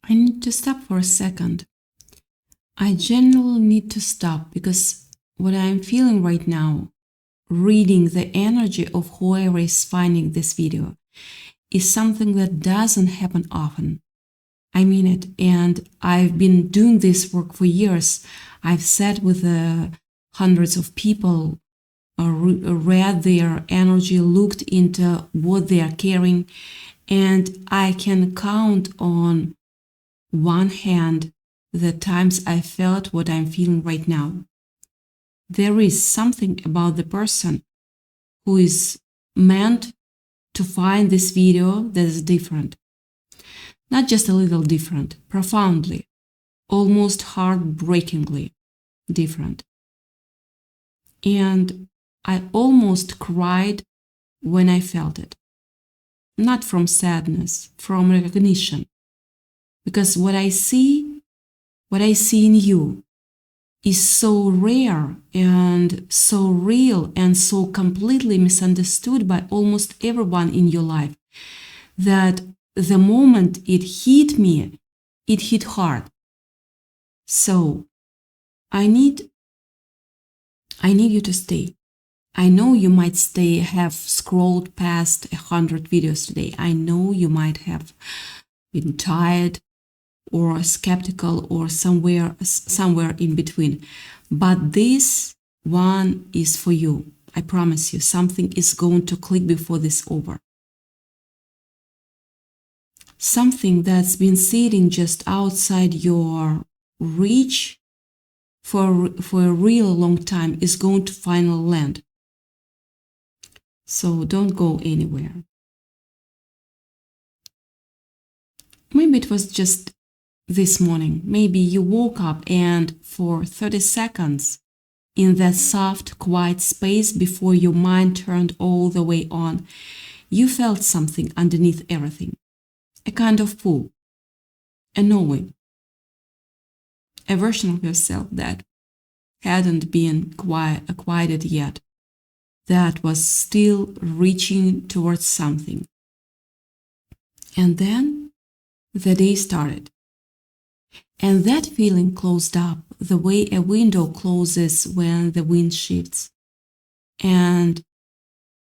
I need to stop for a second. I genuinely need to stop because what I'm feeling right now, reading the energy of whoever is finding this video, is something that doesn't happen often. I mean it, and I've been doing this work for years. I've sat with hundreds of people, read their energy, looked into what they are carrying, and I can count on one hand the times I felt what I'm feeling right now. There is something about the person who is meant to find this video that is different. Not just a little different, profoundly, almost heartbreakingly different. And I almost cried when I felt it. Not from sadness, from recognition. Because what I see in you is so rare and so real and so completely misunderstood by almost everyone in your life that the moment it hit me, it hit hard. So I need you to stay. I know you might have scrolled past 100 videos today. I know you might have been tired or skeptical or somewhere in between. But this one is for you. I promise you, something is going to click before this over. Something that's been sitting just outside your reach for a real long time is going to finally land. So don't go anywhere. Maybe it was just this morning. Maybe you woke up and for 30 seconds in that soft, quiet space before your mind turned all the way on, you felt something underneath everything. A kind of pull, a knowing, a version of yourself that hadn't been quieted yet, that was still reaching towards something. And then the day started. And that feeling closed up the way a window closes when the wind shifts. And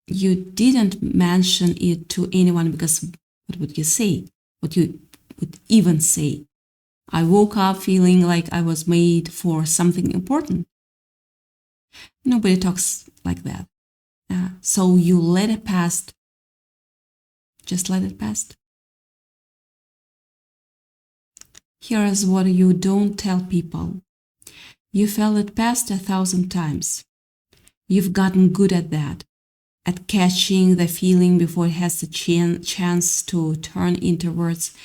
you didn't mention it to anyone because what would you say? What you would even say? I woke up feeling like I was made for something important. Nobody talks like that. So you let it pass. Just let it pass. Here is what you don't tell people. You felt it past 1,000 times. You've gotten good at that, at catching the feeling before it has a chance to turn into words,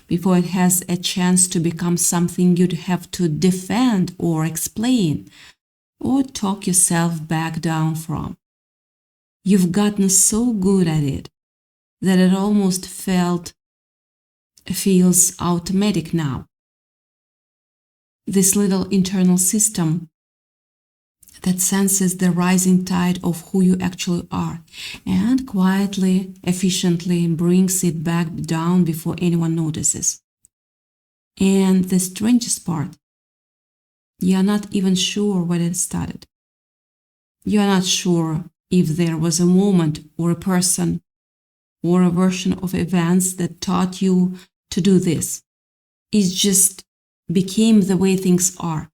before it has a chance to become something you'd have to defend or explain or talk yourself back down from. You've gotten so good at it that it almost feels automatic now. This little internal system that senses the rising tide of who you actually are and quietly, efficiently brings it back down before anyone notices. And the strangest part, you're not even sure when it started. You're not sure if there was a moment or a person or a version of events that taught you to do this. It just became the way things are.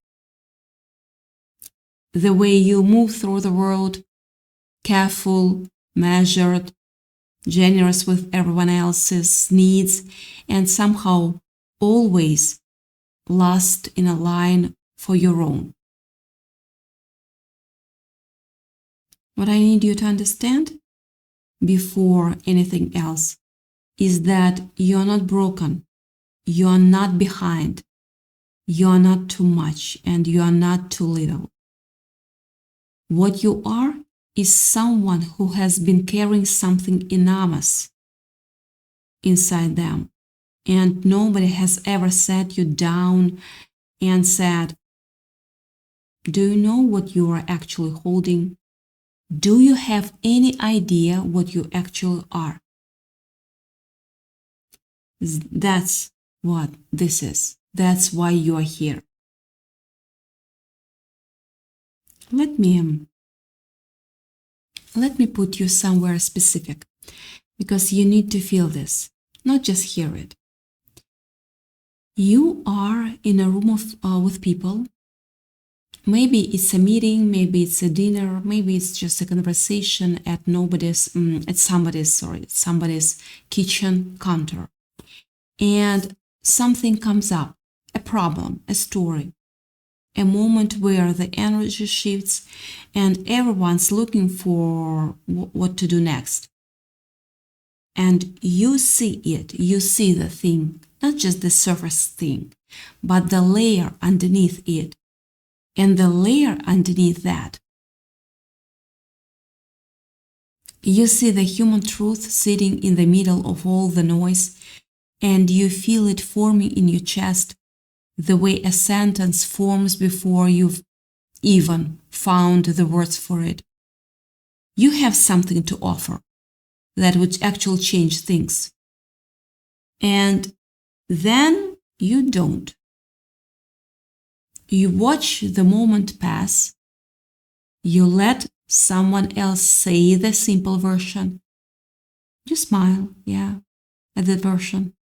The way you move through the world, careful, measured, generous with everyone else's needs, and somehow always last in a line for your own. What I need you to understand before anything else is that you're not broken, you're not behind, you're not too much, and you're not too little. What you are is someone who has been carrying something enormous inside them, and nobody has ever sat you down and said, do you know what you are actually holding? Do you have any idea what you actually are? That's what this is. That's why you are here. Let me put you somewhere specific, because you need to feel this, not just hear it. You are in a room with people. Maybe it's a meeting, maybe it's a dinner, maybe it's just a conversation at somebody's kitchen counter. And something comes up, a problem, a story, a moment where the energy shifts and everyone's looking for what to do next. And you see it, you see the thing, not just the surface thing, but the layer underneath it. And the layer underneath that, you see the human truth sitting in the middle of all the noise, and you feel it forming in your chest, the way a sentence forms before you've even found the words for it. You have something to offer that would actually change things. And then you don't. You watch the moment pass. You let someone else say the simple version. You smile, at the version.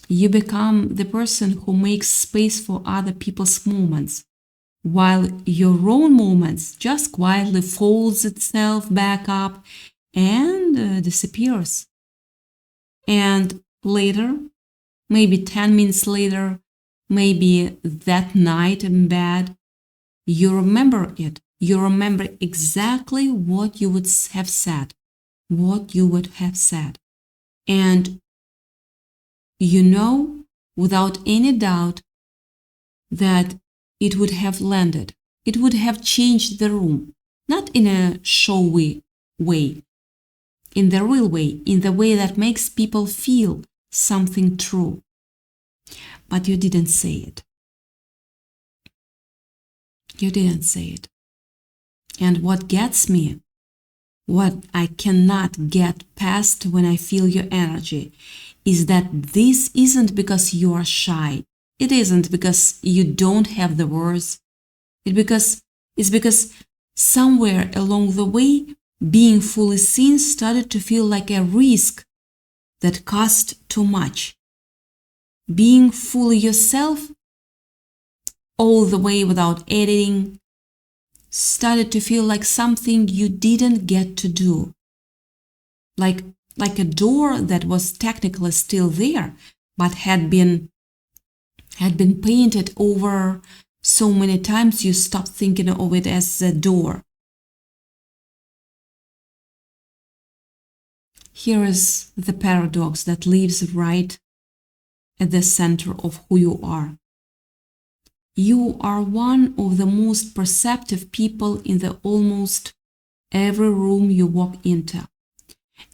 You become the person who makes space for other people's moments, while your own moments just quietly folds itself back up and disappears. And later, maybe 10 minutes later, maybe that night in bed, you remember it. You remember exactly what you would have said, And you know, without any doubt, that it would have landed. It would have changed the room, not in a showy way, in the real way, in the way that makes people feel something true. But you didn't say it. You didn't say it. And what gets me, what I cannot get past when I feel your energy, is that this isn't because you are shy. It isn't because you don't have the words. It's because somewhere along the way, being fully seen started to feel like a risk that cost too much. Being fully yourself, all the way without editing, started to feel like something you didn't get to do. Like a door that was technically still there, but had been painted over so many times you stopped thinking of it as a door. Here is the paradox that lives right at the center of who you are. You are one of the most perceptive people in the almost every room you walk into.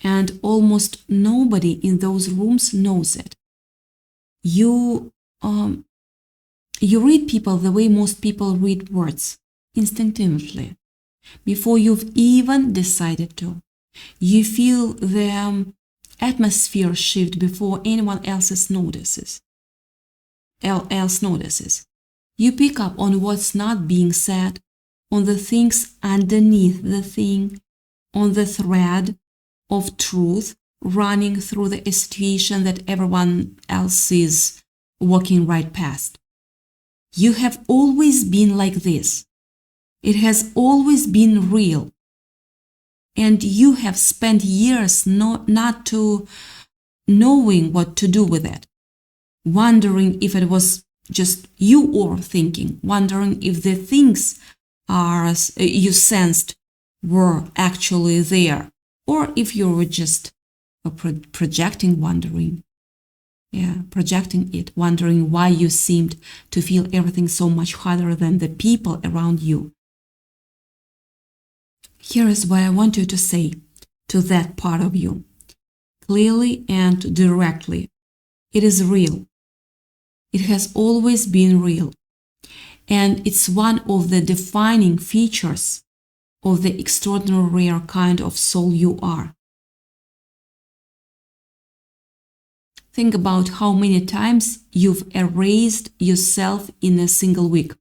And almost nobody in those rooms knows it. You read people the way most people read words, instinctively, before you've even decided to. You feel the atmosphere shift before anyone else notices. You pick up on what's not being said, on the things underneath the thing, on the thread of truth running through the situation that everyone else is walking right past. You have always been like this. It has always been real. And you have spent years not knowing what to do with it, wondering if it was just you overthinking, wondering if the things you sensed were actually there, or if you were just projecting wondering why you seemed to feel everything so much harder than the people around you. Here is what I want you to say to that part of you, clearly and directly. It is real. It has always been real. And it's one of the defining features of the extraordinary rare kind of soul you are. Think about how many times you've erased yourself in a single week.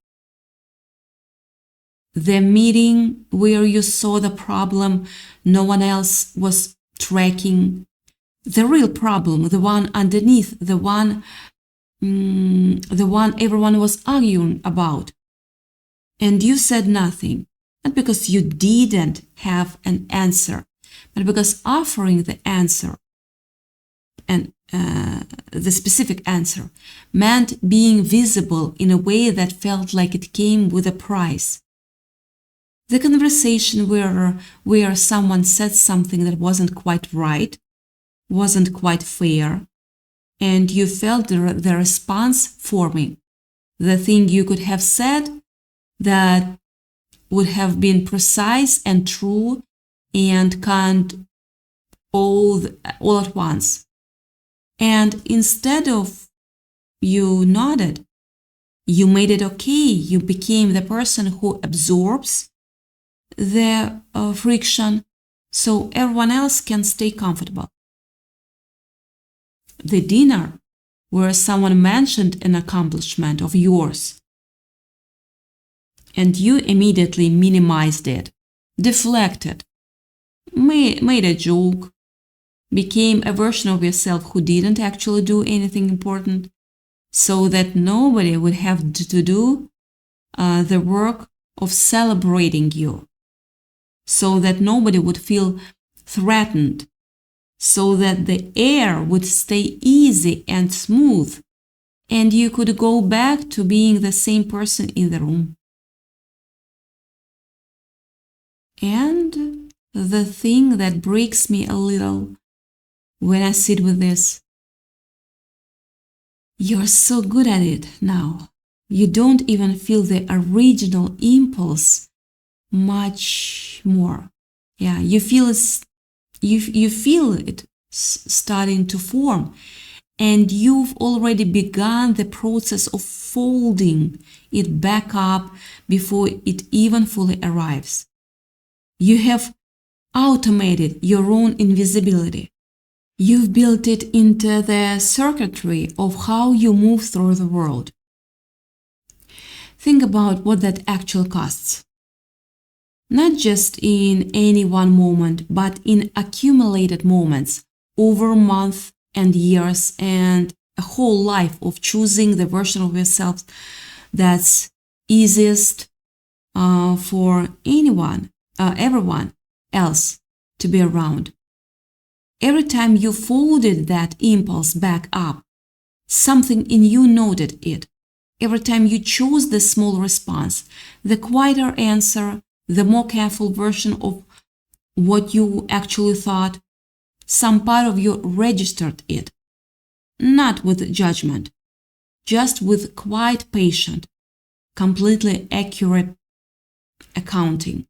The meeting where you saw the problem no one else was tracking. The real problem, the one underneath, the one everyone was arguing about. And you said nothing, not because you didn't have an answer, but because offering the answer and the specific answer meant being visible in a way that felt like it came with a price. The conversation where someone said something that wasn't quite right, wasn't quite fair, and you felt the response forming. The thing you could have said that would have been precise and true and kind all at once. And instead of you nodded, you made it okay. You became the person who absorbs the friction so everyone else can stay comfortable. The dinner where someone mentioned an accomplishment of yours and you immediately minimized it, deflected, made a joke, became a version of yourself who didn't actually do anything important, so that nobody would have to do the work of celebrating you, so that nobody would feel threatened, so that the air would stay easy and smooth, and you could go back to being the same person in the room. And the thing that breaks me a little when I sit with this, you're so good at it now. You don't even feel the original impulse much more. Yeah, you feel it starting to form, and you've already begun the process of folding it back up before it even fully arrives. You have automated your own invisibility. You've built it into the circuitry of how you move through the world. Think about what that actually costs. Not just in any one moment, but in accumulated moments over months and years and a whole life of choosing the version of yourself that's easiest for everyone else to be around. Every time you folded that impulse back up, something in you noted it. Every time you chose the small response, the quieter answer, the more careful version of what you actually thought, some part of you registered it. Not with judgment, just with quite patient, completely accurate accounting.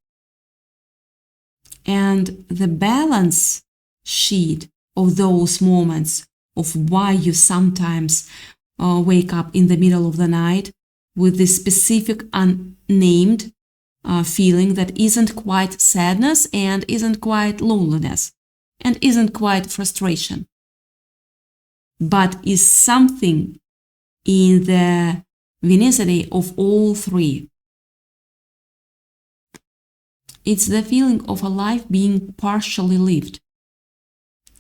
And the balance sheet of those moments of why you sometimes wake up in the middle of the night with this specific unnamed feeling that isn't quite sadness and isn't quite loneliness and isn't quite frustration, but is something in the unicity of all three. It's the feeling of a life being partially lived.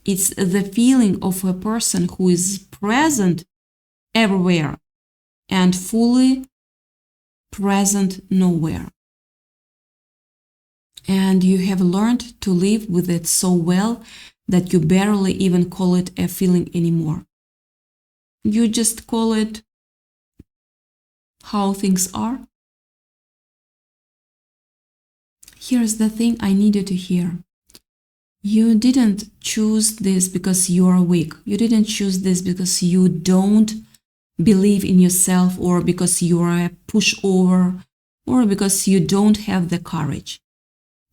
It's the feeling of a person who is present everywhere and fully present nowhere. And you have learned to live with it so well that you barely even call it a feeling anymore. You just call it how things are. Here's the thing I need you to hear. You didn't choose this because you are weak. You didn't choose this because you don't believe in yourself or because you are a pushover or because you don't have the courage.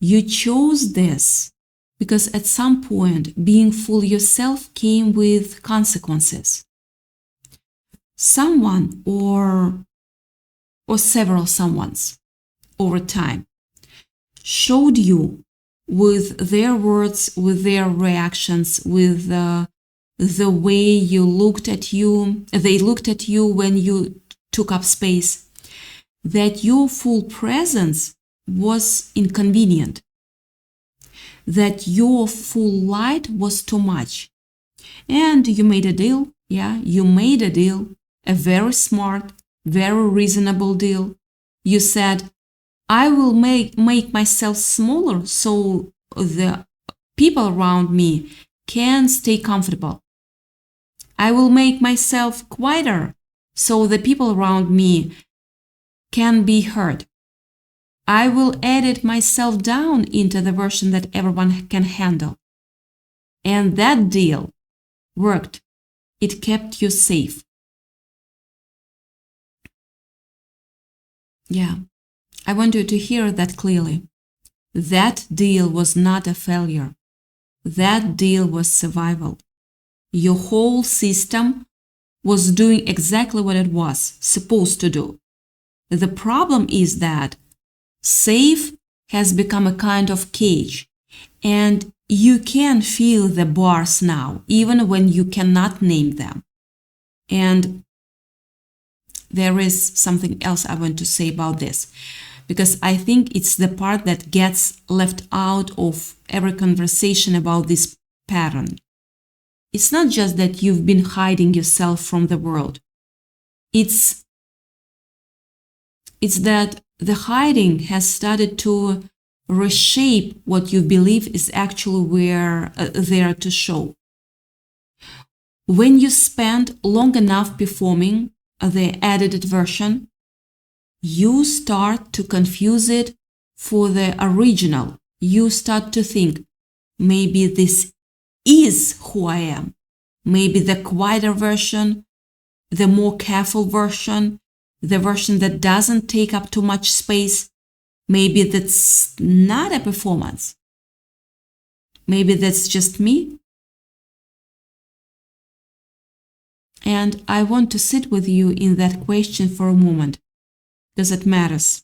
You chose this because at some point being full yourself came with consequences. Someone or several someones over time showed you with their words, with their reactions, with the way they looked at you when you took up space, that your full presence was inconvenient, that your full light was too much. And you made a deal. Yeah, you made a deal, a very smart, very reasonable deal. You said, I will make myself smaller so the people around me can stay comfortable. I will make myself quieter so the people around me can be heard. I will edit myself down into the version that everyone can handle. And that deal worked. It kept you safe. Yeah, I want you to hear that clearly. That deal was not a failure. That deal was survival. Your whole system was doing exactly what it was supposed to do. The problem is that safe has become a kind of cage, and you can feel the bars now, even when you cannot name them. And there is something else I want to say about this, because I think it's the part that gets left out of every conversation about this pattern. It's not just that you've been hiding yourself from the world. It's that the hiding has started to reshape what you believe is actually there to show. When you spend long enough performing the edited version, you start to confuse it for the original. You start to think, maybe this is who I am. Maybe the quieter version, the more careful version, the version that doesn't take up too much space, maybe that's not a performance. Maybe that's just me. And I want to sit with you in that question for a moment, because it matters.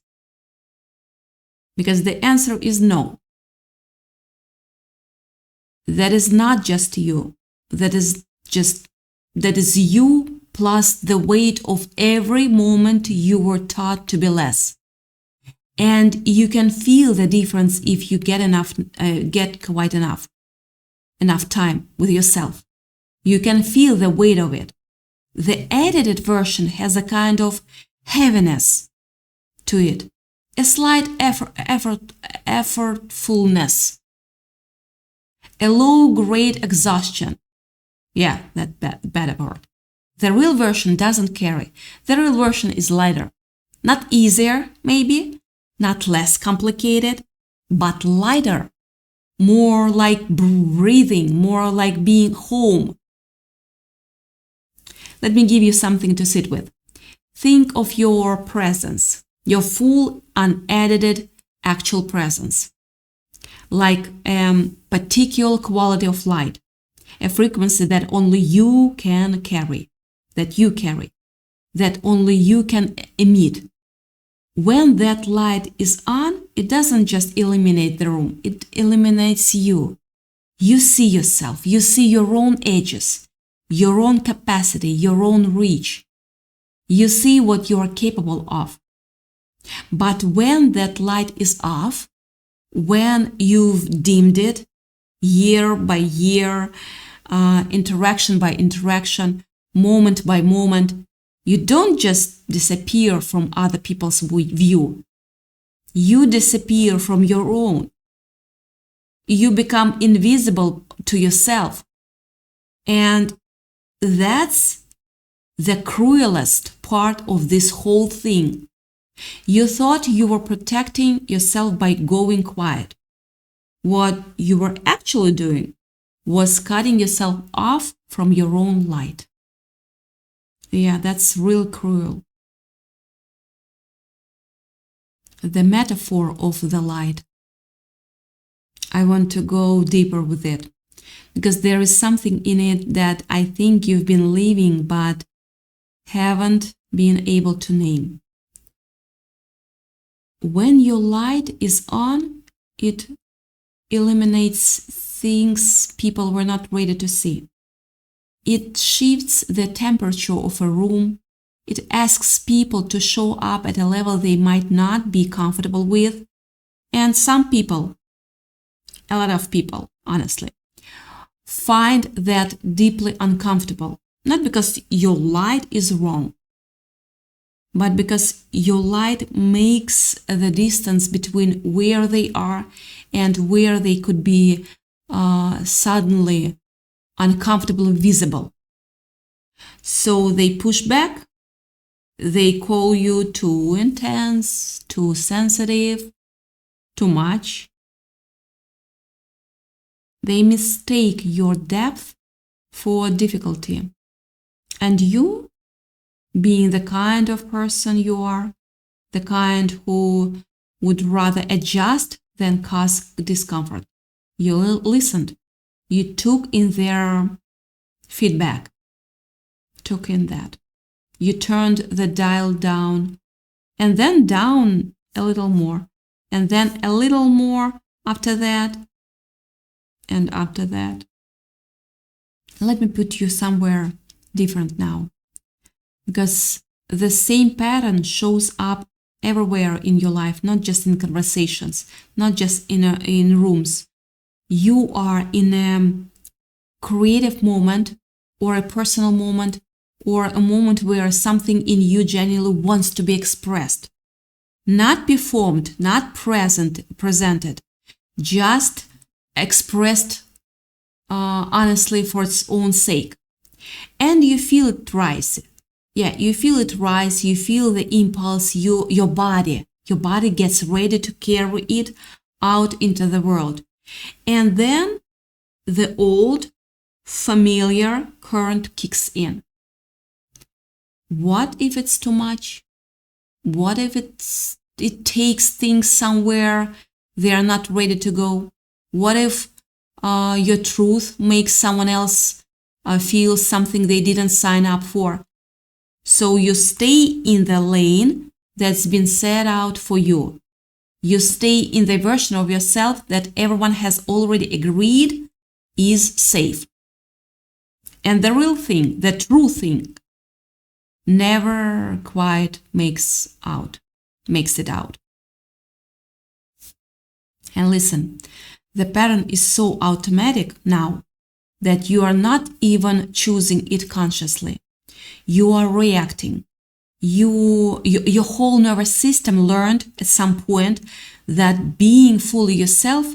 Because the answer is no. That is not just you. That is you plus the weight of every moment you were taught to be less. And you can feel the difference if you get quite enough time with yourself. You can feel the weight of it. The edited version has a kind of heaviness to it, a slight effortfulness, a low-grade exhaustion. Yeah, that bad word. The real version doesn't carry. The real version is lighter. Not easier, maybe, not less complicated, but lighter. More like breathing, more like being home. Let me give you something to sit with. Think of your presence, your full, unedited, actual presence, like a particular quality of light, a frequency that only you can carry, that only you can emit. When that light is on, it doesn't just illuminate the room, it illuminates you. You see yourself, you see your own edges, your own capacity, your own reach. You see what you are capable of. But when that light is off, when you've dimmed it year by year, interaction by interaction, moment by moment, you don't just disappear from other people's view. You disappear from your own. You become invisible to yourself. And that's the cruelest part of this whole thing. You thought you were protecting yourself by going quiet. What you were actually doing was cutting yourself off from your own light. Yeah, that's real cruel. The metaphor of the light. I want to go deeper with it, because there is something in it that I think you've been living but haven't been able to name. When your light is on, it illuminates things people were not ready to see. It shifts the temperature of a room. It asks people to show up at a level they might not be comfortable with. And some people, a lot of people, honestly, find that deeply uncomfortable. Not because your light is wrong, but because your light makes the distance between where they are and where they could be suddenly uncomfortably visible. So they push back, they call you too intense, too sensitive, too much. They mistake your depth for difficulty. And you, being the kind of person you are, the kind who would rather adjust than cause discomfort, you listened. You took in their feedback, took in that. You turned the dial down, and then down a little more, and then a little more after that, and after that. Let me put you somewhere different now, because the same pattern shows up everywhere in your life, not just in conversations, not just in rooms. You are in a creative moment or a personal moment or a moment where something in you genuinely wants to be expressed. Not performed, not presented, just expressed honestly for its own sake. And you feel it rise. Yeah, you feel it rise, you feel the impulse, your body gets ready to carry it out into the world. And then the old familiar current kicks in. What if it's too much? What if it takes things somewhere they are not ready to go? What if your truth makes someone else feel something they didn't sign up for? So you stay in the lane that's been set out for you. You stay in the version of yourself that everyone has already agreed is safe. And the real thing, the true thing, never quite makes it out. And listen, the pattern is so automatic now that you are not even choosing it consciously. You are reacting. Your whole nervous system learned at some point that being fully yourself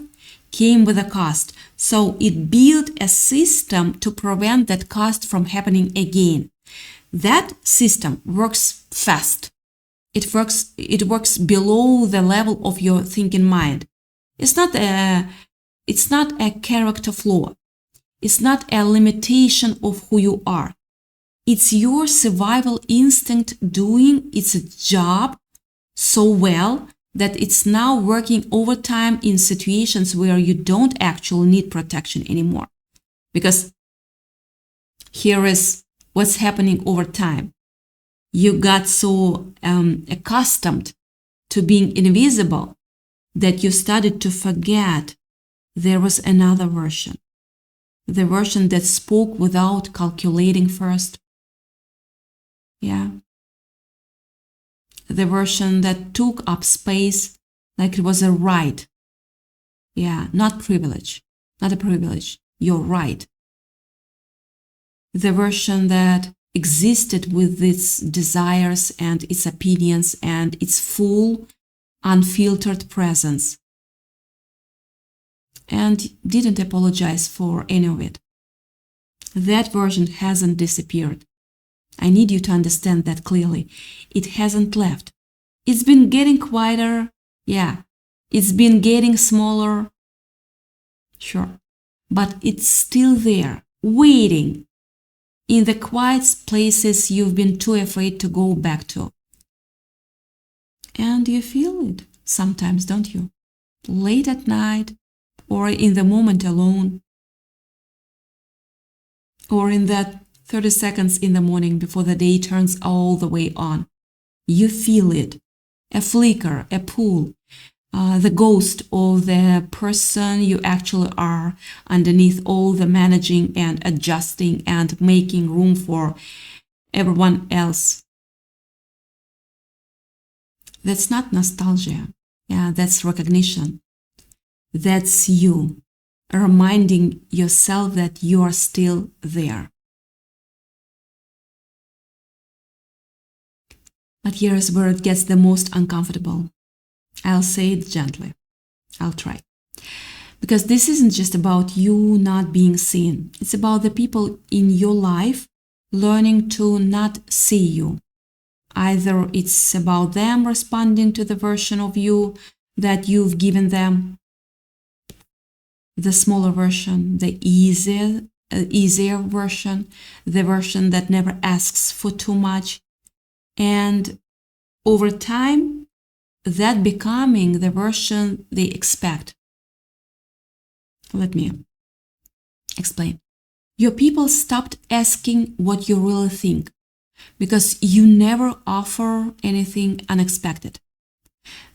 came with a cost. So it built a system to prevent that cost from happening again. That system works fast. It works below the level of your thinking mind. It's not a character flaw. It's not a limitation of who you are. It's your survival instinct doing its job so well that it's now working overtime in situations where you don't actually need protection anymore. Because here is what's happening over time. You got so accustomed to being invisible that you started to forget there was another version. The version that spoke without calculating first. Yeah. The version that took up space like it was a right. Yeah, not privilege. Not a privilege. You're right. The version that existed with its desires and its opinions and its full, unfiltered presence. And didn't apologize for any of it. That version hasn't disappeared. I need you to understand that clearly. It hasn't left. It's been getting quieter. Yeah. It's been getting smaller. Sure. But it's still there, waiting in the quiet places you've been too afraid to go back to. And you feel it sometimes, don't you? Late at night, or in the moment alone, or in that 30 seconds in the morning before the day turns all the way on. You feel it, a flicker, a pull, the ghost of the person you actually are underneath all the managing and adjusting and making room for everyone else. That's not nostalgia. Yeah, that's recognition. That's you reminding yourself that you are still there. But here's where it gets the most uncomfortable. I'll say it gently. I'll try. Because this isn't just about you not being seen. It's about the people in your life learning to not see you. Either it's about them responding to the version of you that you've given them, the smaller version, the easier version, the version that never asks for too much. And over time, that becoming the version they expect. Let me explain. Your people stopped asking what you really think because you never offer anything unexpected.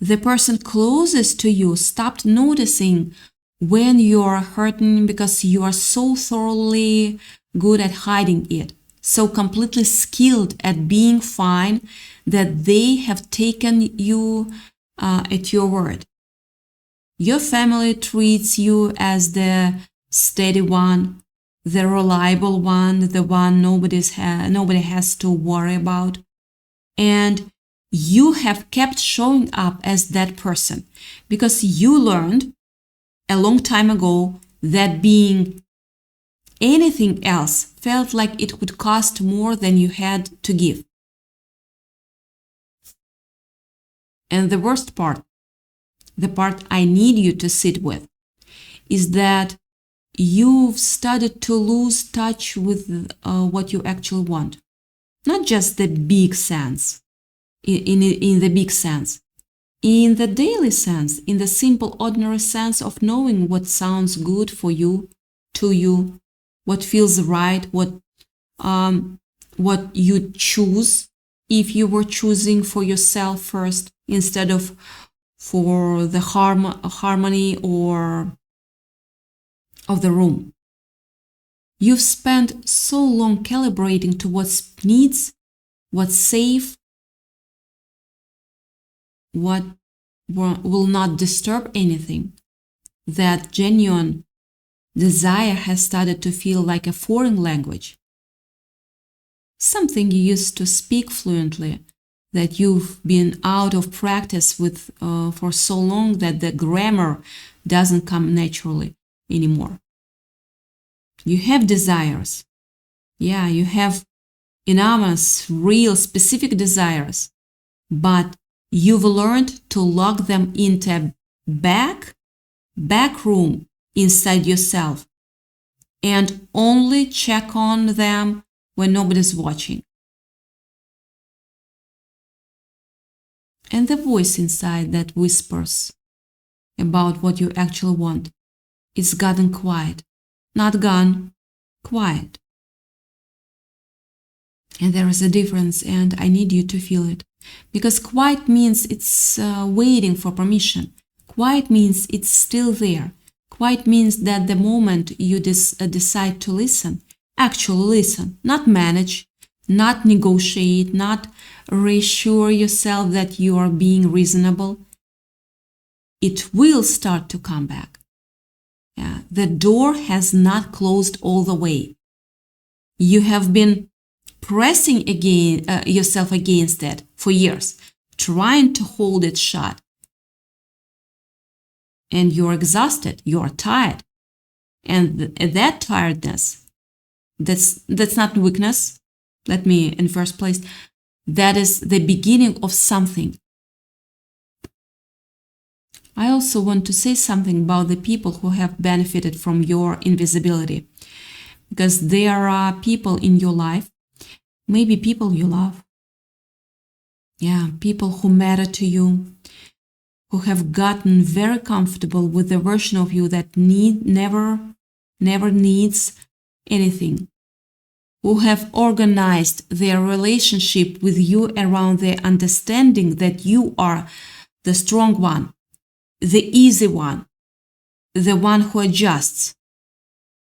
The person closest to you stopped noticing when you are hurting because you are so thoroughly good at hiding it, so completely skilled at being fine that they have taken you at your word. Your family treats you as the steady one, the reliable one, the one nobody has to worry about. And you have kept showing up as that person because you learned a long time ago that being anything else felt like it would cost more than you had to give. And the worst part, the part I need you to sit with, is that you've started to lose touch with what you actually want. Not just the big sense, in the big sense. In the daily sense, in the simple, ordinary sense of knowing what sounds good for you, to you, what feels right, what you choose if you were choosing for yourself first instead of for the harmony or of the room. You've spent so long calibrating to what's needs, what's safe, what will not disturb anything, that genuine desire has started to feel like a foreign language. Something you used to speak fluently, that you've been out of practice with for so long that the grammar doesn't come naturally anymore. You have desires. Yeah, you have enormous, real, specific desires, but you've learned to lock them into a back room inside yourself and only check on them when nobody's watching. And the voice inside that whispers about what you actually want, it's gotten quiet. Not gone, quiet. And there is a difference, and I need you to feel it. Because quiet means it's waiting for permission. Quiet means it's still there. Quiet means that the moment you decide to listen, actually listen, not manage, not negotiate, not reassure yourself that you are being reasonable, it will start to come back. Yeah, the door has not closed all the way. You have been pressing yourself against it for years, trying to hold it shut. And you're exhausted, you're tired. And that tiredness, that's not weakness. Let me, in first place, that is the beginning of something. I also want to say something about the people who have benefited from your invisibility. Because there are people in your life, maybe people you love. Yeah, people who matter to you, who have gotten very comfortable with the version of you that never needs anything, who have organized their relationship with you around the understanding that you are the strong one, the easy one, the one who adjusts.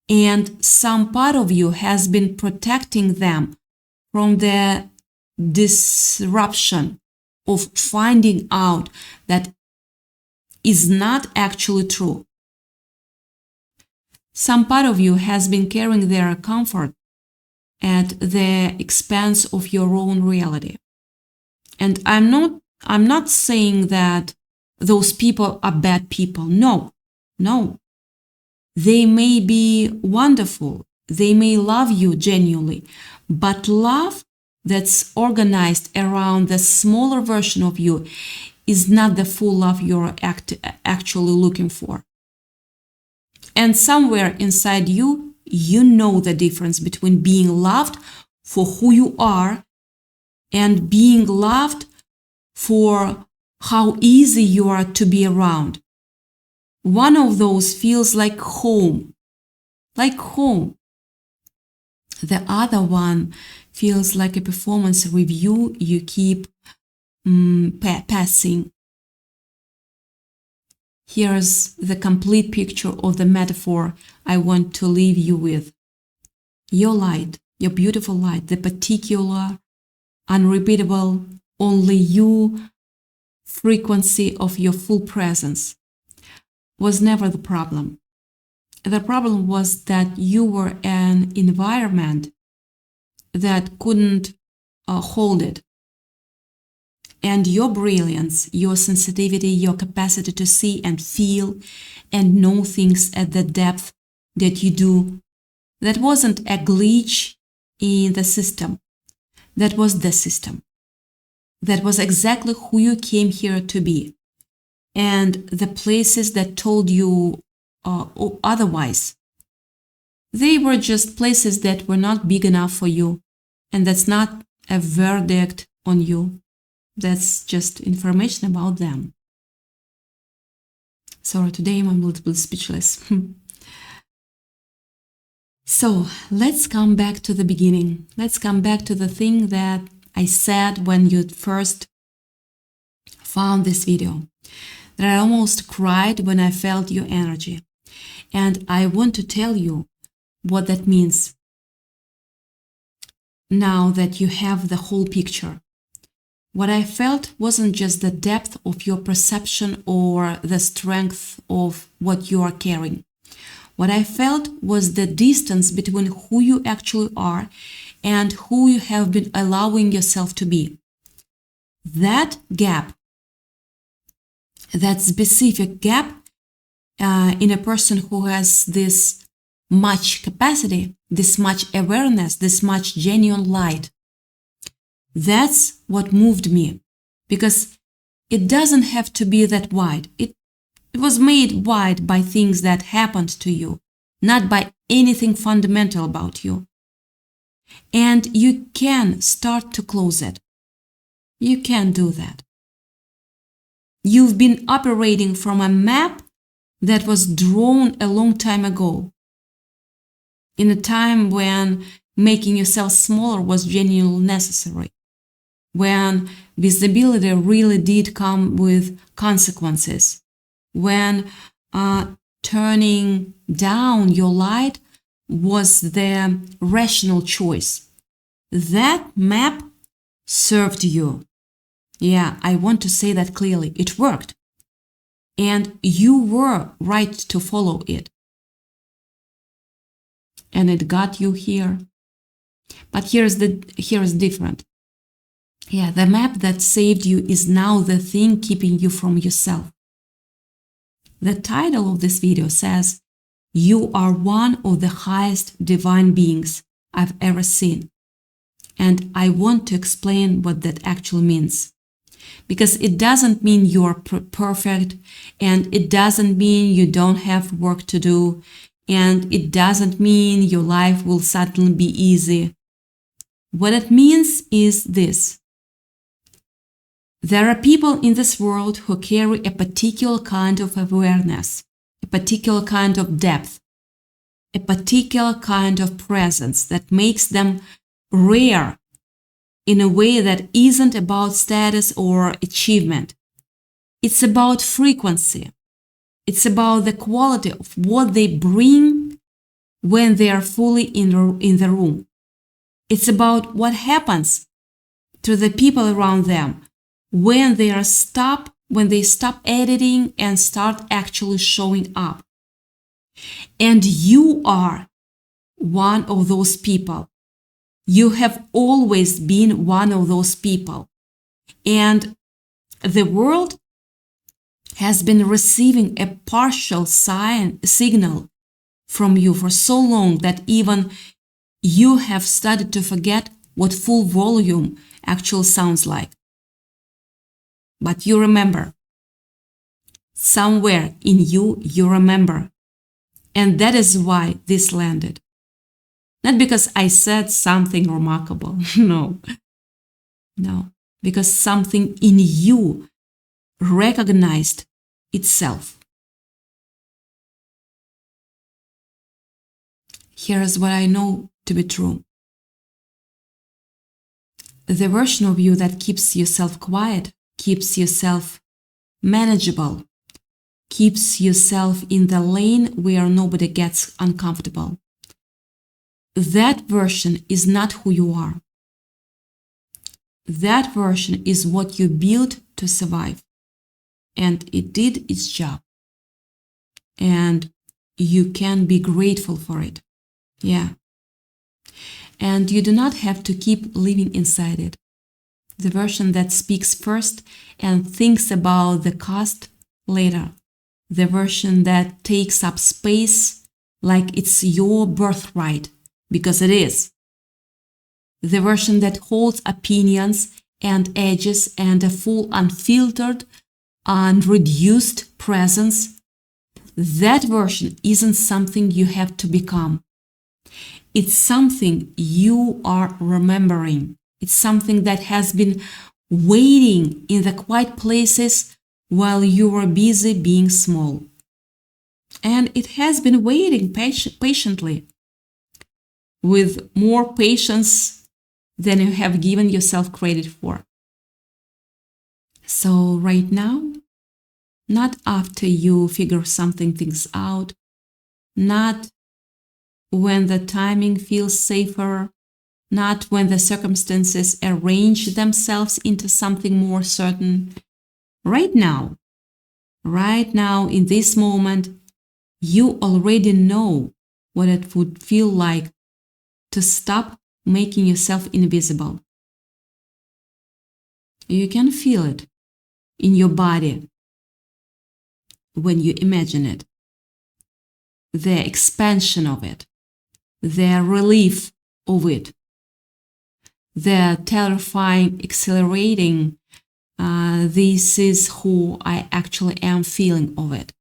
And some part of you has been protecting them from the disruption of finding out that is not actually true. Some part of you has been carrying their comfort at the expense of your own reality. And I'm not saying that those people are bad people. No. They may be wonderful. They may love you genuinely, but love that's organized around the smaller version of you is not the full love you're actually looking for. And somewhere inside you, you know the difference between being loved for who you are and being loved for how easy you are to be around. One of those feels like home. The other one feels like a performance review you keep passing. Here's the complete picture of the metaphor I want to leave you with. Your light, your beautiful light, the particular, unrepeatable, only you frequency of your full presence was never the problem. The problem was that you were an environment that couldn't hold it. And your brilliance, your sensitivity, your capacity to see and feel and know things at the depth that you do, that wasn't a glitch in the system. That was the system. That was exactly who you came here to be. And the places that told you otherwise, they were just places that were not big enough for you. And that's not a verdict on you. That's just information about them. Sorry, today I'm a little bit speechless. So let's come back to the beginning. Let's come back to the thing that I said when you first found this video. That I almost cried when I felt your energy. And I want to tell you what that means now that you have the whole picture. What I felt wasn't just the depth of your perception or the strength of what you are carrying. What I felt was the distance between who you actually are and who you have been allowing yourself to be. That gap, that specific gap in a person who has this much capacity, this much awareness, this much genuine light, that's what moved me, because it doesn't have to be that wide. It was made wide by things that happened to you, not by anything fundamental about you. And you can start to close it. You can do that. You've been operating from a map that was drawn a long time ago, in a time when making yourself smaller was genuinely necessary, when visibility really did come with consequences, when turning down your light was the rational choice. That map served you. Yeah, I want to say that clearly. It worked. And you were right to follow it. And it got you here. But here's different. Yeah, the map that saved you is now the thing keeping you from yourself. The title of this video says, "You are one of the highest divine beings I've ever seen." And I want to explain what that actually means. Because it doesn't mean you're perfect, and it doesn't mean you don't have work to do, and it doesn't mean your life will suddenly be easy. What it means is this. There are people in this world who carry a particular kind of awareness, a particular kind of depth, a particular kind of presence that makes them rare in a way that isn't about status or achievement. It's about frequency. It's about the quality of what they bring when they are fully in the room. It's about what happens to the people around them when they stop editing and start actually showing up. And you are one of those people. You have always been one of those people. And the world has been receiving a partial signal from you for so long that even you have started to forget what full volume actually sounds like. But you remember. Somewhere in you, you remember. And that is why this landed. Not because I said something remarkable. No. Because something in you recognized itself. Here is what I know to be true. The version of you that keeps yourself quiet, keeps yourself manageable, keeps yourself in the lane where nobody gets uncomfortable. That version is not who you are. That version is what you built to survive. And it did its job. And you can be grateful for it. Yeah. And you do not have to keep living inside it. The version that speaks first and thinks about the cost later. The version that takes up space like it's your birthright, because it is. The version that holds opinions and edges and a full unfiltered and reduced presence. That version isn't something you have to become. It's something you are remembering. It's something that has been waiting in the quiet places while you were busy being small. And it has been waiting patiently, with more patience than you have given yourself credit for. So right now, not after you figure things out, not when the timing feels safer, not when the circumstances arrange themselves into something more certain. Right now, in this moment, you already know what it would feel like to stop making yourself invisible. You can feel it in your body when you imagine it. The expansion of it, the relief of it, the terrifying, exhilarating, this is who I actually am feeling of it.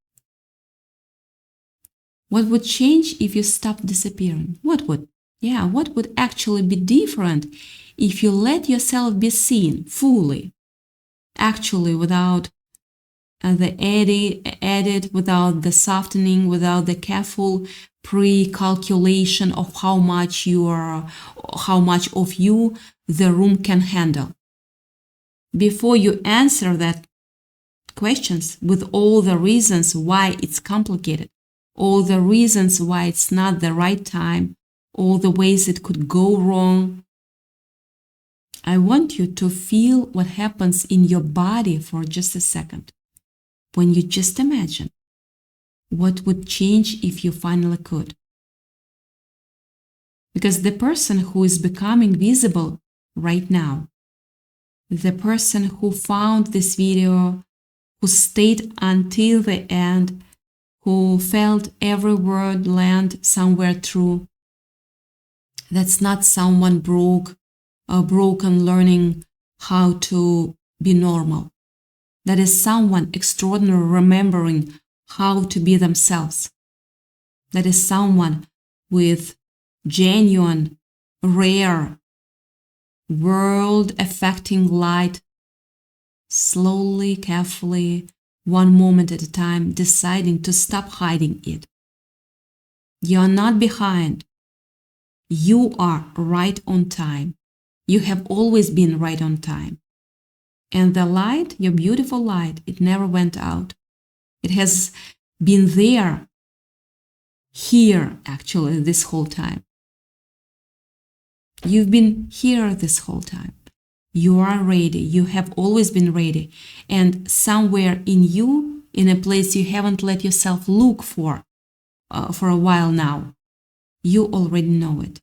What would change if you stopped disappearing? What would actually be different if you let yourself be seen fully, actually without the edit, without the softening, without the careful pre-calculation of how much of you the room can handle. Before you answer that questions with all the reasons why it's complicated, all the reasons why it's not the right time, all the ways it could go wrong, I want you to feel what happens in your body for just a second. When you just imagine what would change if you finally could. Because the person who is becoming visible right now, the person who found this video, who stayed until the end, who felt every word land somewhere true, that's not someone broken learning how to be normal. That is someone extraordinary remembering how to be themselves. That is someone with genuine, rare, world-affecting light, slowly, carefully, one moment at a time, deciding to stop hiding it. You are not behind. You are right on time. You have always been right on time. And the light, your beautiful light, it never went out. It has been there, here actually this whole time. You've been here this whole time. You are ready. You have always been ready. And somewhere in you, in a place you haven't let yourself look for a while now, you already know it.